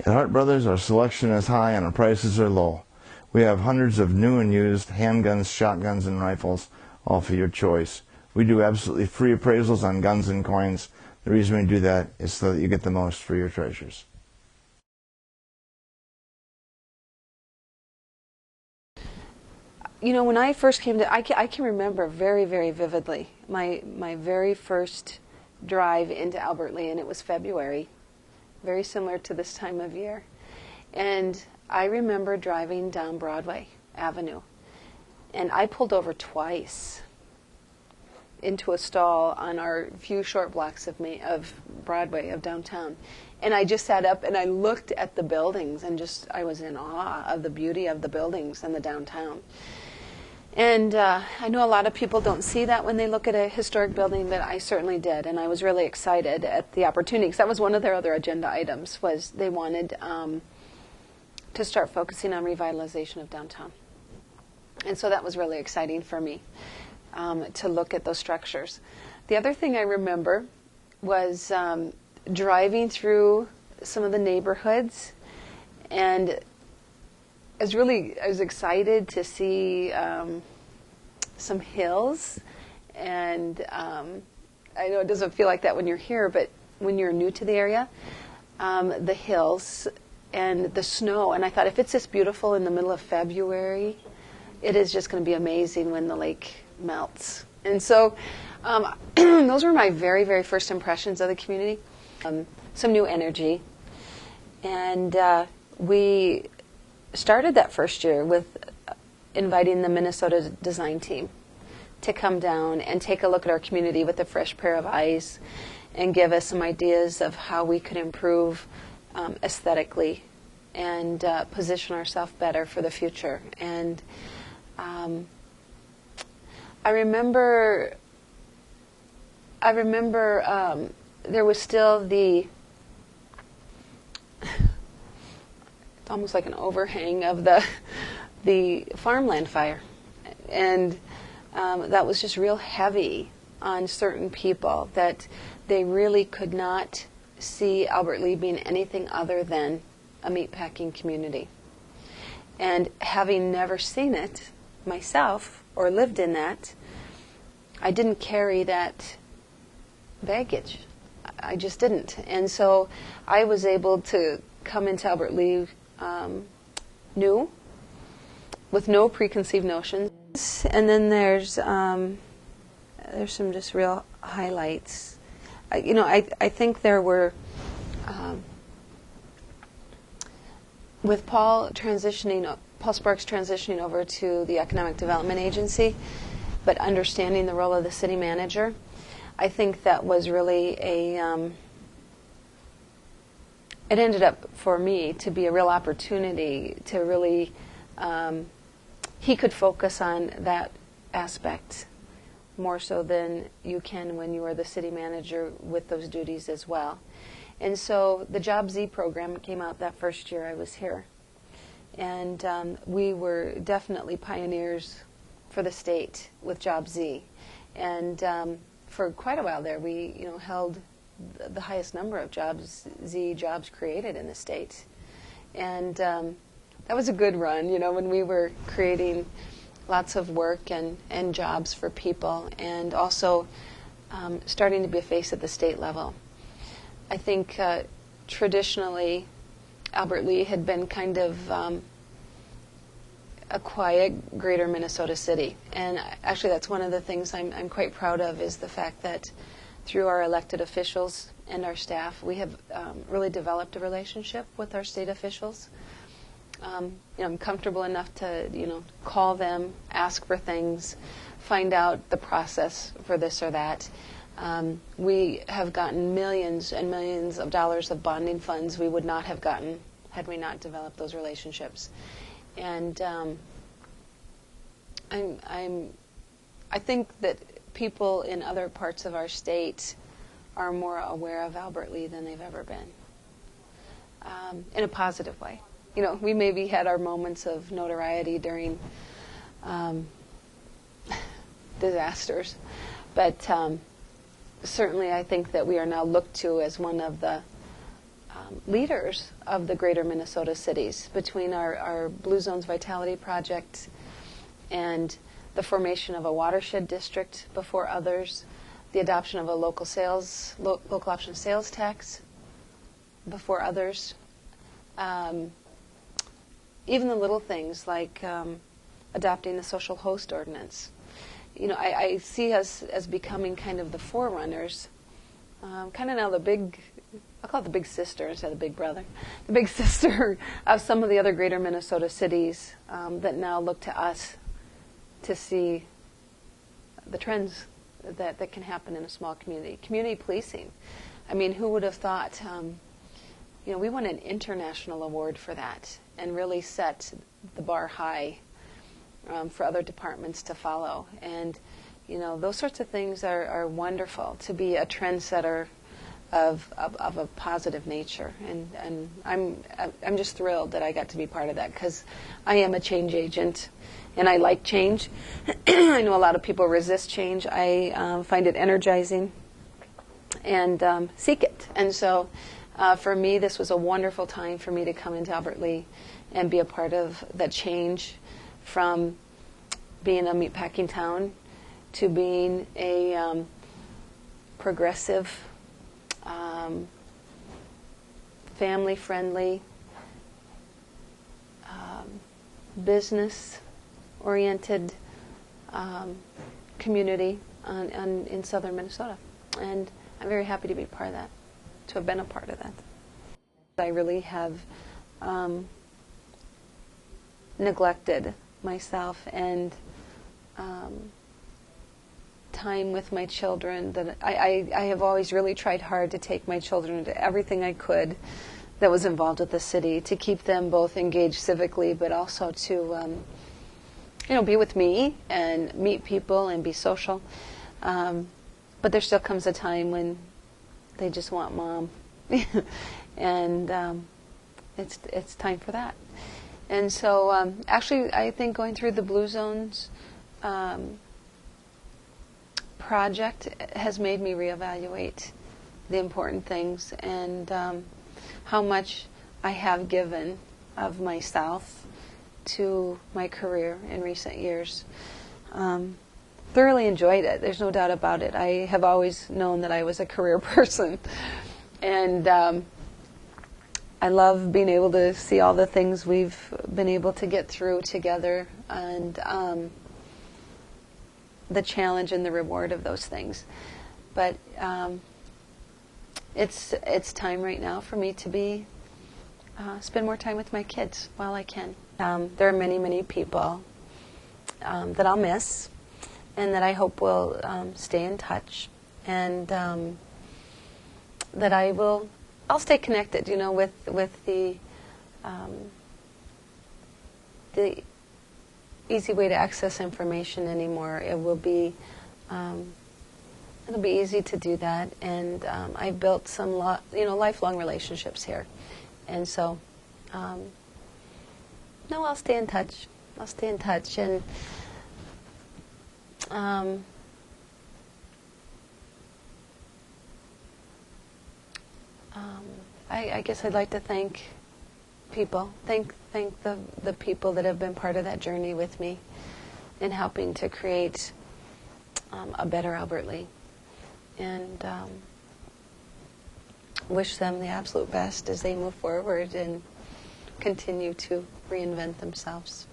At Hart Brothers, our selection is high and our prices are low. We have hundreds of new and used handguns, shotguns, and rifles, all for your choice. We do absolutely free appraisals on guns and coins. The reason we do that is so that you get the most for your treasures. You know, when I first came to, I can remember very, very vividly my very first drive into Albert Lea, and it was February, very similar to this time of year. And I remember driving down Broadway Avenue, and I pulled over twice into a stall on our few short blocks of Broadway, of downtown. And I just sat up and I looked at the buildings and I was in awe of the beauty of the buildings and the downtown. And I know a lot of people don't see that when they look at a historic building, but I certainly did. And I was really excited at the opportunity, because that was one of their other agenda items, was they wanted to start focusing on revitalization of downtown. And so that was really exciting for me, to look at those structures. The other thing I remember was driving through some of the neighborhoods, and I was excited to see some hills, and I know it doesn't feel like that when you're here, but when you're new to the area, the hills and the snow. And I thought, if it's this beautiful in the middle of February, it is just going to be amazing when the lake melts. And so those were my very, very first impressions of the community. Some new energy. And we started that first year with inviting the Minnesota design team to come down and take a look at our community with a fresh pair of eyes and give us some ideas of how we could improve aesthetically and position ourselves better for the future. And I remember there was still almost like an overhang of the farmland fire, and that was just real heavy on certain people, that they really could not see Albert Lea being anything other than a meatpacking community. And having never seen it myself or lived in that, I didn't carry that baggage. I just didn't. And so I was able to come into Albert Lea new, with no preconceived notions. And then there's some just real highlights. I think there were, with Paul Sparks transitioning over to the Economic Development Agency, but understanding the role of the city manager, I think that was really it ended up for me to be a real opportunity to really, he could focus on that aspect more so than you can when you are the city manager with those duties as well. And so the Job Z program came out that first year I was here. And we were definitely pioneers for the state with Job Z. And for quite a while there, we held the highest number of Jobs Z jobs created in the state. And that was a good run, when we were creating lots of work and jobs for people, and also starting to be a face at the state level. I think traditionally Albert Lea had been kind of a quiet greater Minnesota city. And actually that's one of the things I'm quite proud of, is the fact that through our elected officials and our staff, we have really developed a relationship with our state officials. I'm comfortable enough to, call them, ask for things, find out the process for this or that. We have gotten millions and millions of dollars of bonding funds we would not have gotten had we not developed those relationships. And I think that people in other parts of our state are more aware of Albert Lea than they've ever been, in a positive way. We maybe had our moments of notoriety during disasters, but certainly I think that we are now looked to as one of the leaders of the greater Minnesota cities, between our Blue Zones Vitality Project and the formation of a watershed district before others, the adoption of a local option sales tax before others, even the little things like adopting the social host ordinance. You know, I see us as becoming kind of the forerunners, kind of now I'll call it the big sister instead of the big brother, the big sister of some of the other greater Minnesota cities that now look to us to see the trends that can happen in a small community. Community policing. I mean, who would have thought, you know, we won an international award for that and really set the bar high for other departments to follow. And, you know, those sorts of things are wonderful, to be a trendsetter of a positive nature. And I'm just thrilled that I got to be part of that, because I am a change agent. And I like change. I know a lot of people resist change. I find it energizing and seek it. And so for me, this was a wonderful time for me to come into Albert Lea and be a part of that change, from being a meatpacking town to being a progressive, family-friendly, business-oriented community in southern Minnesota. And I'm very happy to be part of that, to have been a part of that. I really have neglected myself and time with my children. That I have always really tried hard to take my children to everything I could that was involved with the city, to keep them both engaged civically, but also to you know, be with me and meet people and be social. But there still comes a time when they just want mom, and it's time for that. And so, actually, I think going through the Blue Zones project has made me reevaluate the important things and how much I have given of myself to my career in recent years. Thoroughly enjoyed it. There's no doubt about it. I have always known that I was a career person, and I love being able to see all the things we've been able to get through together, and the challenge and the reward of those things. But it's time right now for me to spend more time with my kids while I can. There are many, many people that I'll miss, and that I hope will stay in touch, and that I'll stay connected, you know, with the easy way to access information anymore. It will be it'll be easy to do that, and I've built some lifelong relationships here, and so no, I'll stay in touch. I'll stay in touch, and I guess I'd like to thank people. Thank the people that have been part of that journey with me in helping to create a better Albert Lea, and wish them the absolute best as they move forward and continue to reinvent themselves.